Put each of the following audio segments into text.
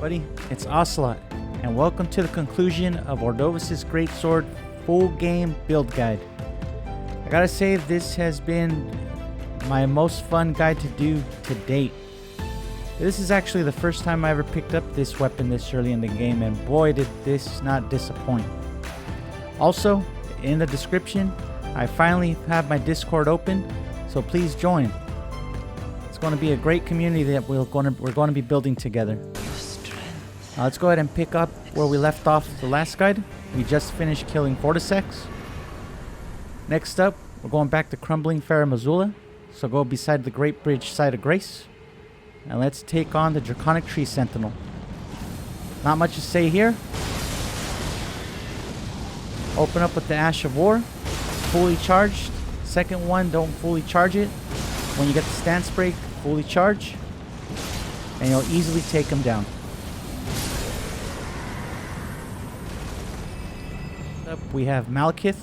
Buddy, it's Ocelot, and welcome to the conclusion of Ordovis' Greatsword full game build guide. I gotta say, this has been my most fun guide to do to date. This is actually the first time I ever picked up this weapon this early in the game, and boy did this not disappoint. Also, in the description, I finally have my Discord open, so please join. It's going to be a great community that we're going to be building together. Let's go ahead and pick up where we left off the last guide. We just finished killing Placidusax. Next up, we're going back to Crumbling Fair Missoula. So go beside the Great Bridge Site of Grace. And let's take on the Draconic Tree Sentinel. Not much to say here. Open up with the Ash of War. Fully charged. Second one, don't fully charge it. When you get the stance break, fully charge. And you'll easily take him down. Up, we have Maliketh.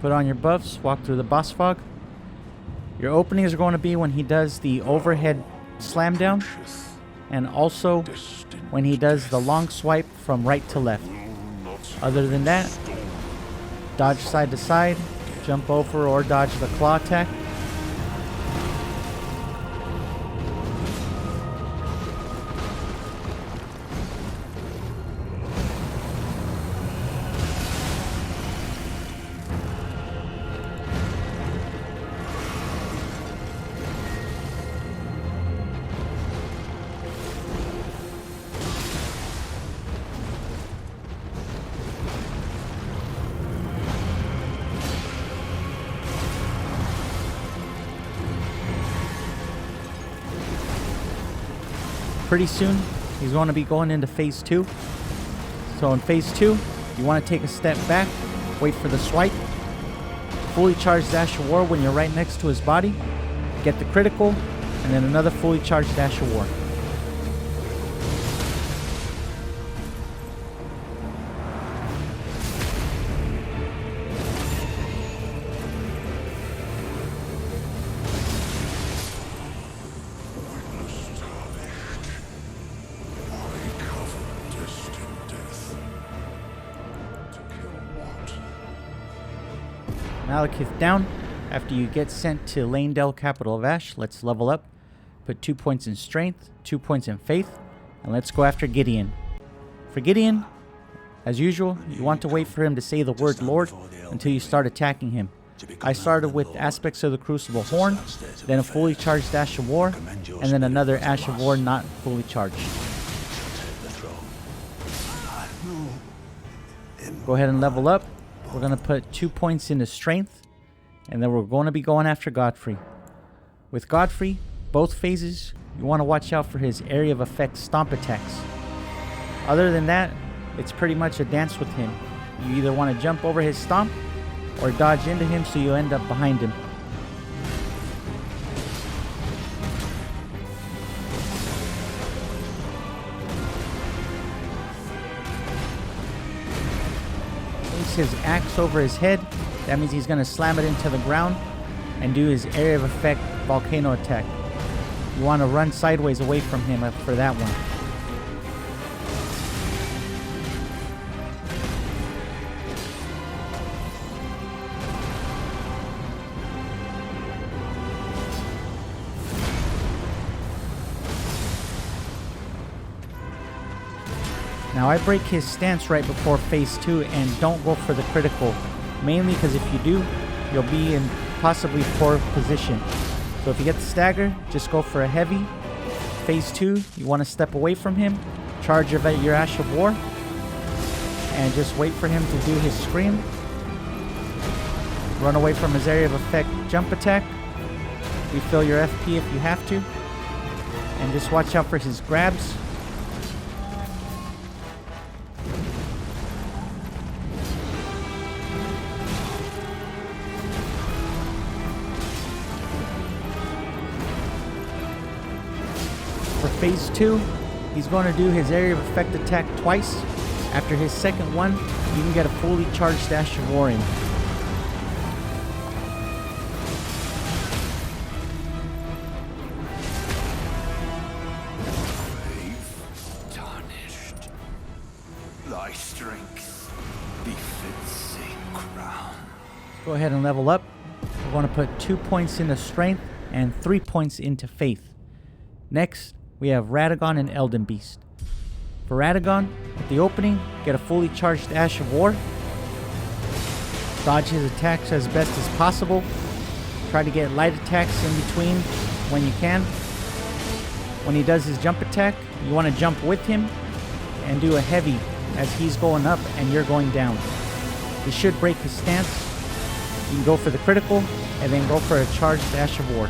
Put on your buffs, walk through the boss fog. Your openings are going to be when he does the overhead slam down, and also when he does the long swipe from right to left. Other than that, dodge side to side, jump over or dodge the claw attack. Pretty soon, he's going to be going into phase 2. So in phase 2, you want to take a step back, wait for the swipe, fully charge Dash of War when you're right next to his body, get the critical, and then another fully charged Dash of War. Maliketh down. After you get sent to Lanedale, capital of Ash, let's level up. Put 2 points in strength, 2 points in faith, and let's go after Gideon. For Gideon, as usual, you want to wait for him to say the word Lord until you start attacking him. I started with aspects of the Crucible Horn, then a fully charged Ash of War, and then another Ash of War not fully charged. Go ahead and level up. We're going to put 2 points into strength, and then we're going to be going after Godfrey. With Godfrey, both phases, you want to watch out for his area of effect stomp attacks. Other than that, it's pretty much a dance with him. You either want to jump over his stomp or dodge into him so you end up behind him. His axe over his head, that means he's going to slam it into the ground and do his area of effect volcano attack. You want to run sideways away from him for that one. Now I break his stance right before phase 2 and don't go for the critical, mainly because if you do, you'll be in possibly poor position. So if you get the stagger, just go for a heavy. Phase 2, you want to step away from him, charge your Ash of War, and just wait for him to do his scream. Run away from his area of effect jump attack. Refill your FP if you have to. And just watch out for his grabs. For phase 2, he's going to do his area of effect attack twice. After his second one, you can get a fully charged Dash of War in. thy strength befits same crown. Go ahead and level up. We're going to put 2 points into strength and 3 points into faith. Next, we have Radagon and Elden Beast. For Radagon, at the opening, get a fully charged Ash of War. Dodge his attacks as best as possible. Try to get light attacks in between when you can. When he does his jump attack, you want to jump with him and do a heavy as he's going up and you're going down. He should break his stance. You can go for the critical and then go for a charged Ash of War.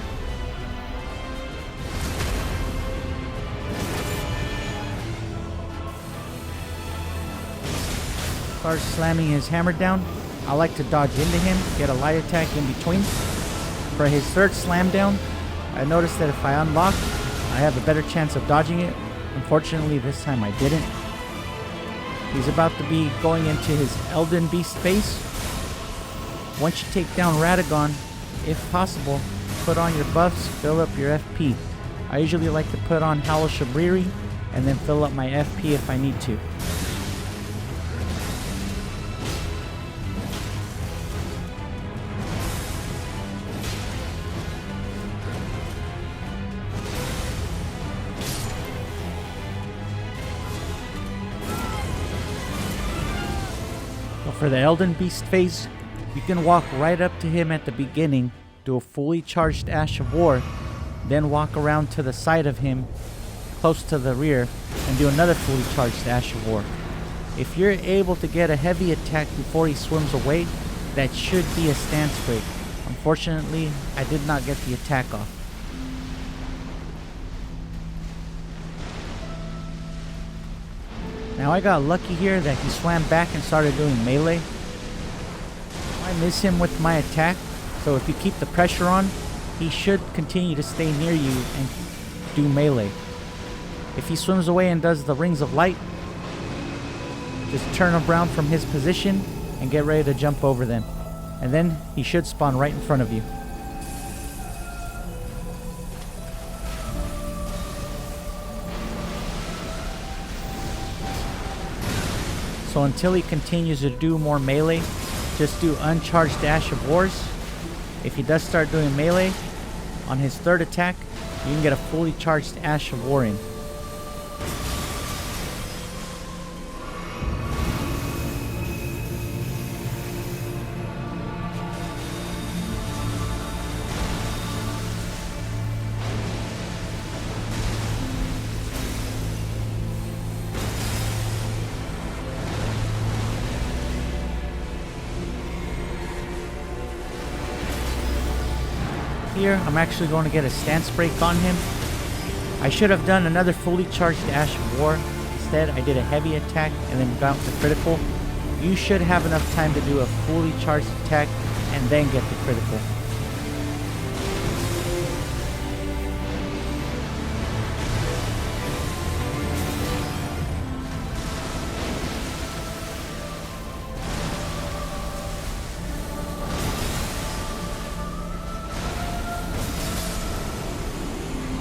Starts slamming his hammer down. I like to dodge into him, get a light attack in between. For his third slam down, I noticed that if I unlock, I have a better chance of dodging it. Unfortunately, this time I didn't. He's about to be going into his Elden Beast phase. Once you take down Radagon, if possible, put on your buffs, fill up your FP. I usually like to put on Howl of Shabriri and then fill up my FP if I need to. For the Elden Beast phase, you can walk right up to him at the beginning, do a fully charged Ash of War, then walk around to the side of him, close to the rear, and do another fully charged Ash of War. If you're able to get a heavy attack before he swims away, that should be a stance break. Unfortunately, I did not get the attack off. Now I got lucky here that he swam back and started doing melee. I miss him with my attack, so if you keep the pressure on, he should continue to stay near you and do melee. If he swims away and does the Rings of Light, just turn around from his position and get ready to jump over them. And then he should spawn right in front of you. So until he continues to do more melee, just do uncharged Ash of Wars. If he does start doing melee, on his third attack, you can get a fully charged Ash of War in. Here, I'm actually going to get a stance break on him. I should have done another fully charged Ash of War. Instead, I did a heavy attack and then got the critical. You should have enough time to do a fully charged attack and then get the critical.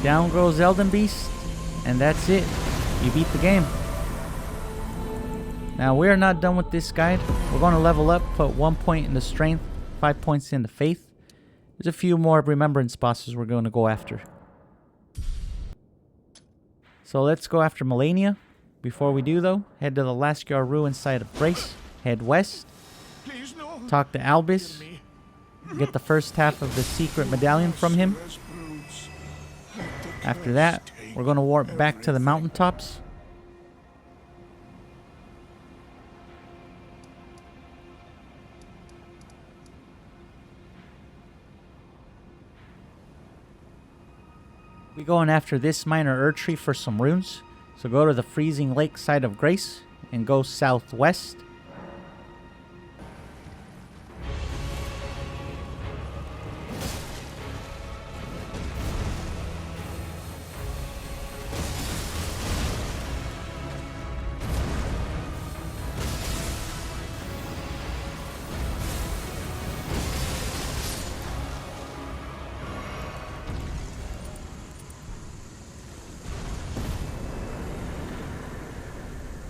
Down goes Elden Beast, and that's it. You beat the game. Now we're not done with this guide. We're going to level up, put 1 point into strength, 5 points into faith. There's a few more remembrance bosses we're going to go after. So let's go after Malenia. Before we do though, head to the Lascar ruin site of Grace, head west, talk to Albus, get the first half of the secret medallion from him. After that, we're going to warp back to the mountaintops. We're going after this minor Erdtree for some runes. So go to the freezing lake side of Grace and go southwest.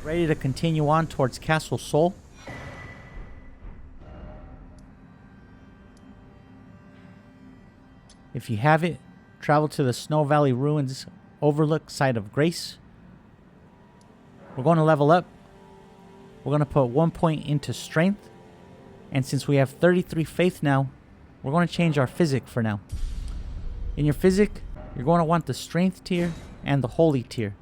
Ready to continue on towards Castle Sol. If you have it, travel to the Snow Valley Ruins Overlook site of Grace. We're going to level up. We're going to put 1 point into Strength. And since we have 33 Faith now, we're going to change our Physic for now. In your Physic, you're going to want the Strength tier and the Holy tier.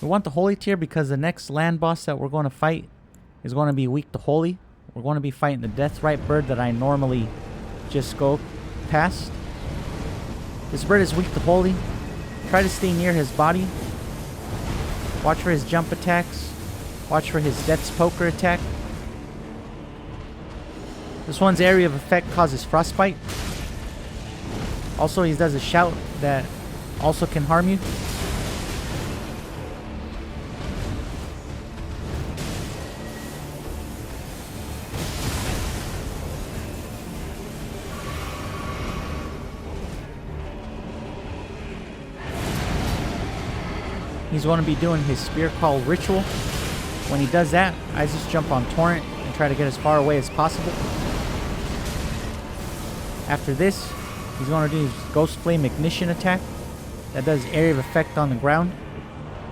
We want the Holy tier because the next land boss that we're going to fight is going to be weak to Holy. We're going to be fighting the Deathrite bird that I normally just go past. This bird is weak to Holy. Try to stay near his body. Watch for his jump attacks. Watch for his Death's Poker attack. This one's area of effect causes frostbite. Also, he does a shout that also can harm you. He's going to be doing his Spear Call ritual. When he does that, I just jump on Torrent and try to get as far away as possible. After this, he's going to do his Ghost Flame Ignition attack. That does area of effect on the ground,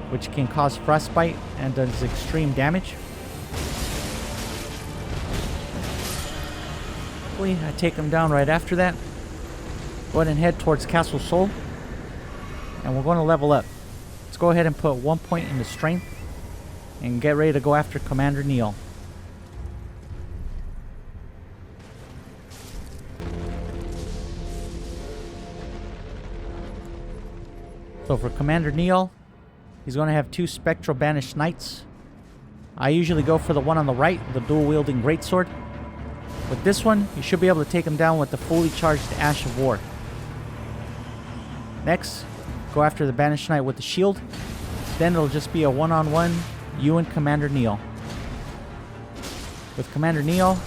which can cause frostbite and does extreme damage. Hopefully, I take him down right after that. Go ahead and head towards Castle Sol. And we're going to level up. Let's go ahead and put 1 point into Strength and get ready to go after Commander Niall. So for Commander Niall, he's going to have 2 Spectral Banished Knights. I usually go for the one on the right, the dual-wielding Greatsword. With this one, you should be able to take him down with the fully charged Ash of War. Next, go after the Banished Knight with the shield. Then it'll just be a one-on-one, you and Commander Niall. With Commander Niall,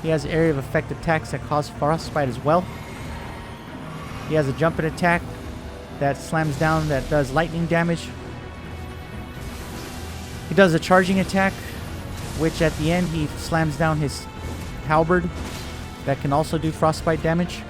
he has area of effect attacks that cause frostbite as well. He has a jumping attack that slams down that does lightning damage. He does a charging attack, which at the end he slams down his halberd that can also do frostbite damage.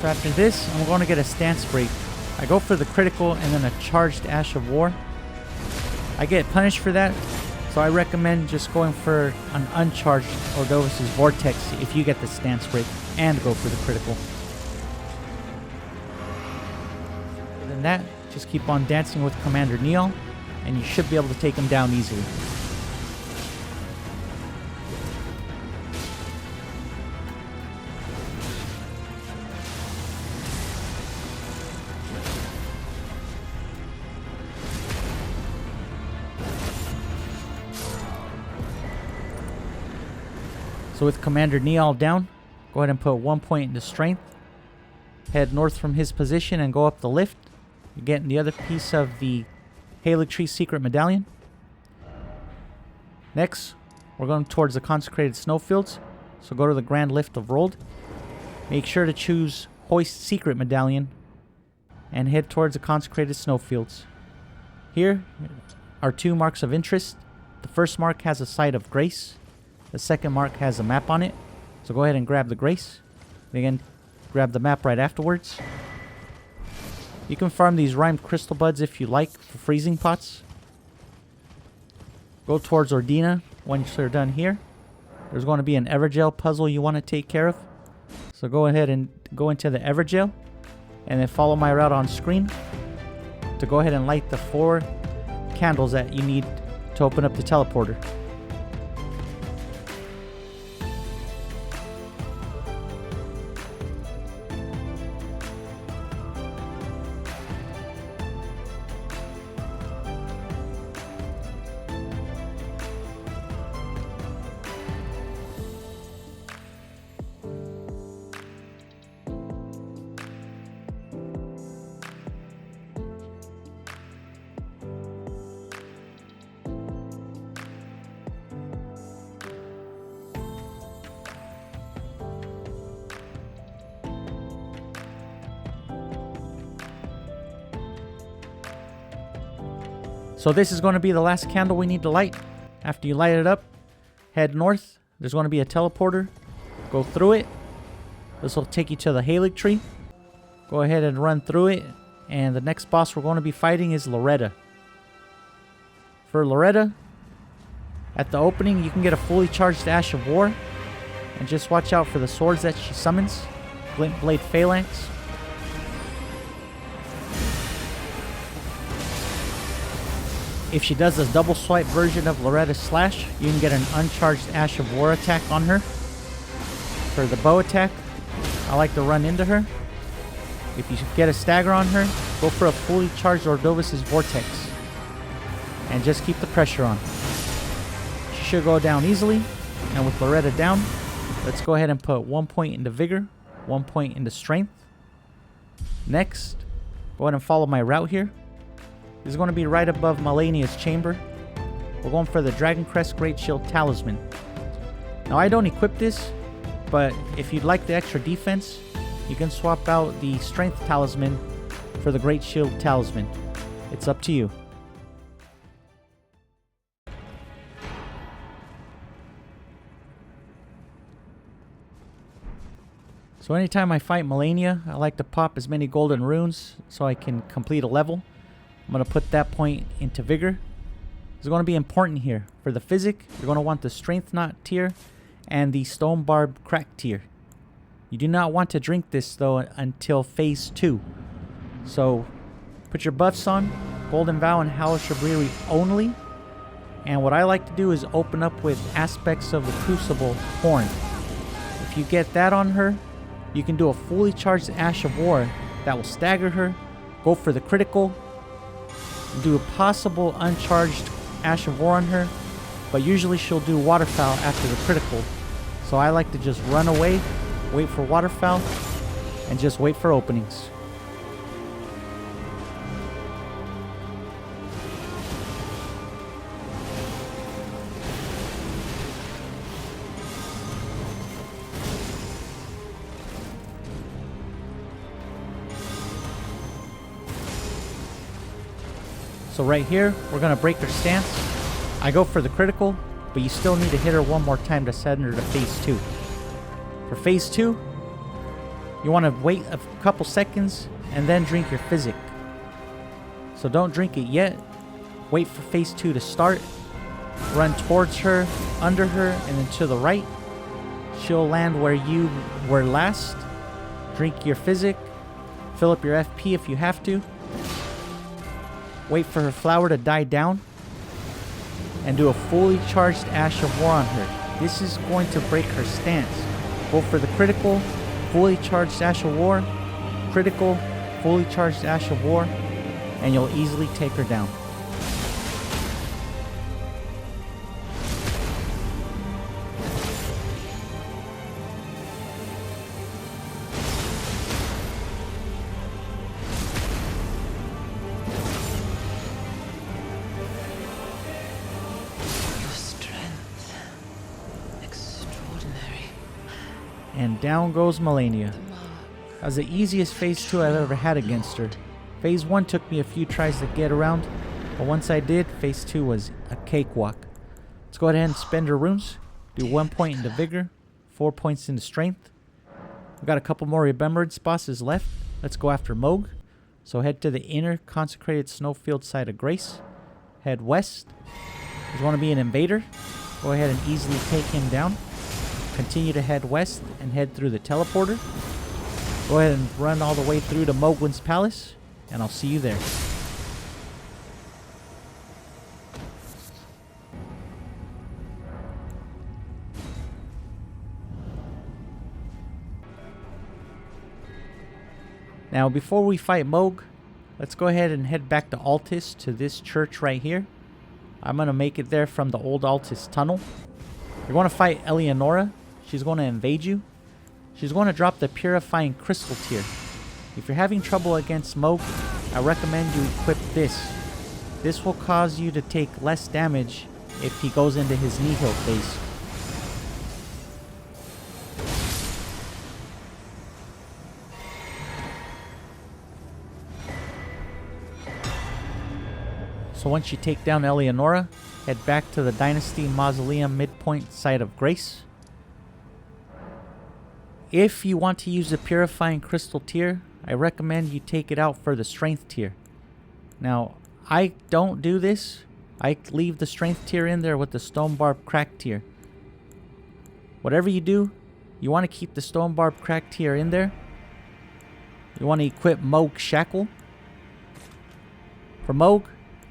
So after this, I'm going to get a Stance Break. I go for the critical and then a charged Ash of War. I get punished for that, so I recommend just going for an uncharged Ordovis' Vortex if you get the Stance Break and go for the critical. Other than that, just keep on dancing with Commander Niall, and you should be able to take him down easily. So with Commander Niall down, go ahead and put 1 point into Strength. Head north from his position and go up the lift. You're getting the other piece of the Haligtree Secret Medallion. Next, we're going towards the Consecrated Snowfields. So go to the Grand Lift of Rold. Make sure to choose Hoist Secret Medallion and head towards the Consecrated Snowfields. Here are 2 marks of interest. The first mark has a Site of Grace. The second mark has a map on it. So go ahead and grab the Grace. Again, grab the map right afterwards. You can farm these Rhymed Crystal Buds if you like for freezing pots. Go towards Ordina once you're done here. There's going to be an Evergel puzzle you want to take care of. So go ahead and go into the Evergel. And then follow my route on screen to go ahead and light the 4 candles that you need to open up the teleporter. So this is going to be the last candle we need to light. After you light it up, head north. There's going to be a teleporter. Go through it. This will take you to the Halig tree. Go ahead and run through it. And the next boss we're going to be fighting is Loretta. For Loretta, at the opening, you can get a fully charged Ash of War. And just watch out for the swords that she summons. Glint Blade Phalanx. If she does a double swipe version of Loretta's Slash, you can get an uncharged Ash of War attack on her. For the bow attack, I like to run into her. If you get a stagger on her, go for a fully charged Ordovis' Vortex. And just keep the pressure on. She should go down easily. And with Loretta down, let's go ahead and put 1 point into Vigor, 1 point into Strength. Next, go ahead and follow my route here. This is going to be right above Malenia's chamber. We're going for the Dragon Crest Great Shield Talisman. Now I don't equip this, but if you'd like the extra defense, you can swap out the Strength Talisman for the Great Shield Talisman. It's up to you. So anytime I fight Malenia, I like to pop as many golden runes so I can complete a level. I'm going to put that point into Vigor. It's going to be important here. For the Physic, you're going to want the Strength Knot tier and the Stone Barb Crack tier. You do not want to drink this though until Phase 2. So put your buffs on, Golden Vow and Hellish Reverie only. And what I like to do is open up with aspects of the Crucible Horn. If you get that on her, you can do a fully charged Ash of War that will stagger her, go for the critical, do a possible uncharged Ash of War on her, but usually she'll do Waterfowl after the critical. So I like to just run away, wait for Waterfowl, and just wait for openings. So right here, we're going to break her stance. I go for the critical, but you still need to hit her one more time to send her to Phase 2. For Phase 2, you want to wait a couple seconds and then drink your Physic. So don't drink it yet. Wait for Phase 2 to start. Run towards her, under her, and then to the right. She'll land where you were last. Drink your Physic. Fill up your FP if you have to. Wait for her flower to die down. And do a fully charged Ash of War on her. This is going to break her stance. Go for the critical, fully charged Ash of War. Critical, fully charged Ash of War. And you'll easily take her down. And down goes Malenia. That was the easiest Phase 2 I've ever had against her. Phase 1 took me a few tries to get around, but once I did, Phase 2 was a cakewalk. Let's go ahead and spend her runes. Do 1 point into Vigor, 4 points into Strength. We've got a couple more Remembrance bosses left. Let's go after Mohg. So head to the inner consecrated snowfield side of Grace. Head west. There's going to be an invader. Go ahead and easily take him down. Continue to head west and head through the teleporter. Go ahead and run all the way through to Mohgwyn's Palace, and I'll see you there. Now, before we fight Mohg, let's go ahead and head back to Altus, to this church right here. I'm going to make it there from the old Altus tunnel. You're going to fight Eleonora. She's going to invade you. She's going to drop the Purifying Crystal tier. If you're having trouble against Mohg, I recommend you equip this. This will cause you to take less damage if he goes into his Nihil phase. So once you take down Eleonora, head back to the Dynasty Mausoleum midpoint site of Grace. If you want to use the Purifying Crystal tier, I recommend you take it out for the Strength tier. Now, I don't do this. I leave the Strength tier in there with the Stone Barb Crack tier. Whatever you do, you want to keep the Stone Barb Crack tier in there. You want to equip Mohg Shackle. For Mohg,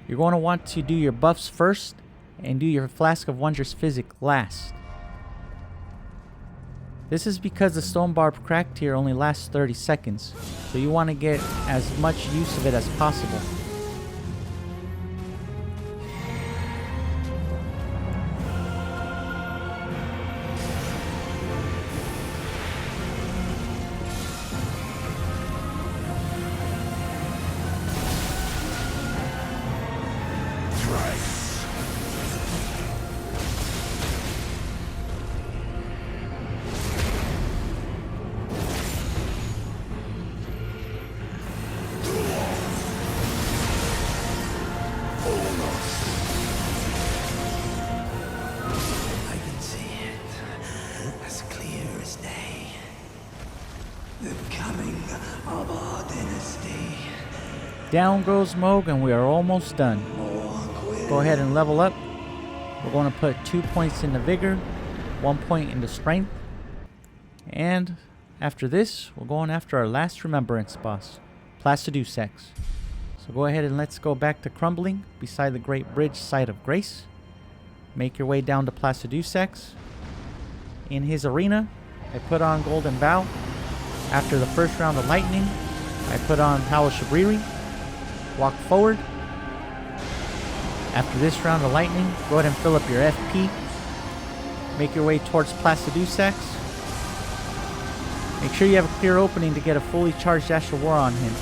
you're going to want to do your buffs first and do your Flask of Wondrous Physic last. This is because the Stone Barb Crack tier only lasts 30 seconds, so you want to get as much use of it as possible. Down goes Mohg, and we are almost done. Go ahead and level up. We're going to put 2 points into Vigor, 1 point into Strength. And after this, we're going after our last Remembrance boss, Placidusax. So go ahead and let's go back to Crumbling beside the Great Bridge site of Grace. Make your way down to Placidusax. In his arena, I put on Golden Bow. After the first round of Lightning, I put on Howl of Shabriri. Walk forward. After this round of Lightning, go ahead and fill up your FP. Make your way towards Placidusax. Make sure you have a clear opening to get a fully charged Ash of War on him.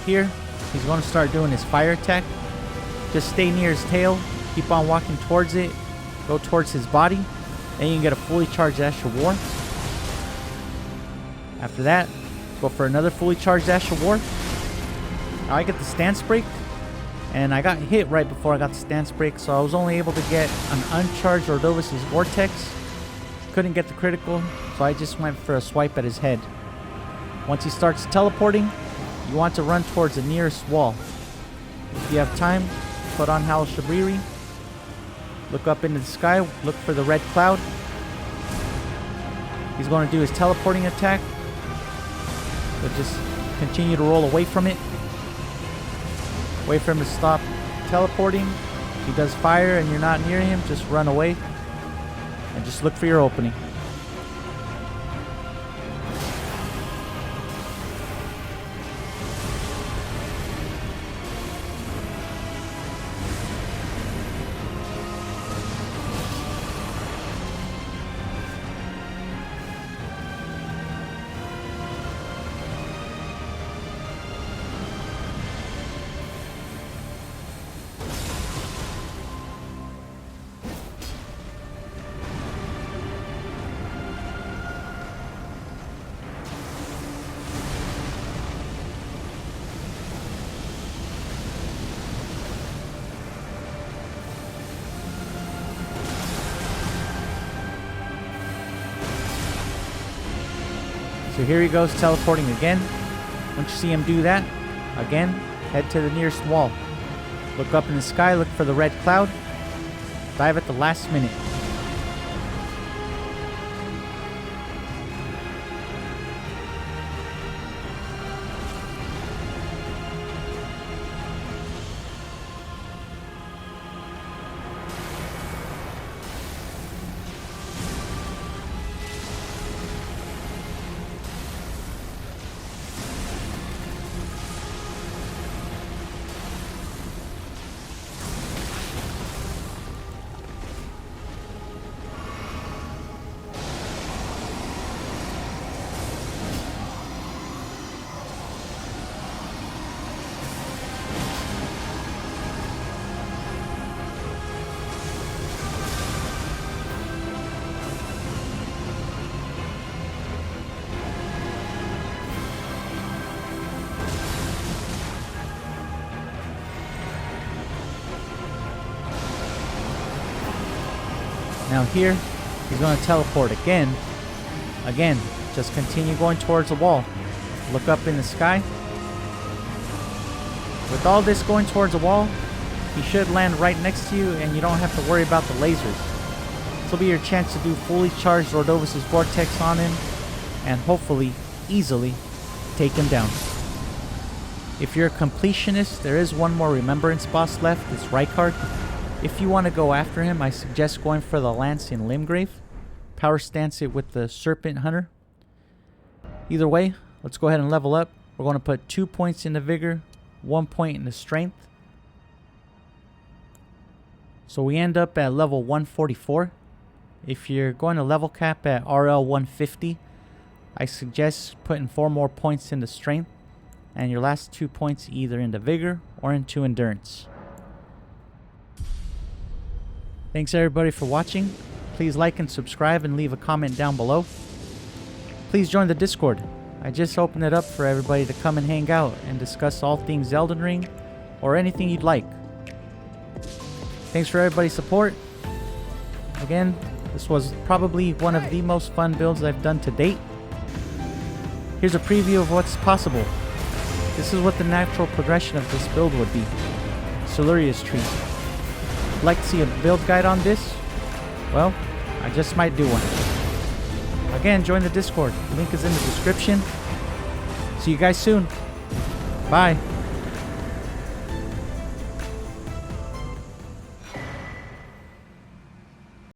Here, he's going to start doing his fire attack. Just stay near his tail. Keep on walking towards it. Go towards his body. Then you can get a fully charged Ash of War. After that, go for another fully charged Ash of War. Now I get the stance break. And I got hit right before I got the stance break. So I was only able to get an uncharged Ordovis' Vortex. Couldn't get the critical. So I just went for a swipe at his head. Once he starts teleporting, you want to run towards the nearest wall. If you have time, put on Howl of Shabriri. Look up into the sky. Look for the red cloud. He's going to do his teleporting attack. So just continue to roll away from it. Wait for him to stop teleporting. If he does fire and you're not near him, just run away. And just look for your opening. So here he goes teleporting again. Once you see him do that, again, head to the nearest wall. Look up in the sky, look for the red cloud. Dive at the last minute. Now here, he's going to teleport again. Again, just continue going towards the wall. Look up in the sky. With all this going towards the wall, he should land right next to you and you don't have to worry about the lasers. This will be your chance to do fully charged Ordovis' Vortex on him and hopefully, easily, take him down. If you're a completionist, there is one more Remembrance boss left. It's Rykard. If you want to go after him, I suggest going for the Lance in Limgrave. Power stance it with the Serpent Hunter. Either way, let's go ahead and level up. We're going to put 2 points into Vigor, 1 point into Strength. So we end up at level 144. If you're going to level cap at RL 150, I suggest putting 4 more points into Strength and your last 2 points either into Vigor or into Endurance. Thanks everybody for watching. Please like and subscribe and leave a comment down below. Please join the Discord. I just opened it up for everybody to come and hang out and discuss all things Elden Ring or anything you'd like. Thanks for everybody's support. Again, this was probably one of the most fun builds I've done to date. Here's a preview of what's possible. This is what the natural progression of this build would be. Siluria's Tree. If you'd like to see a build guide on this? Well, I just might do one. Again, join the Discord. The link is in the description. See you guys soon. Bye.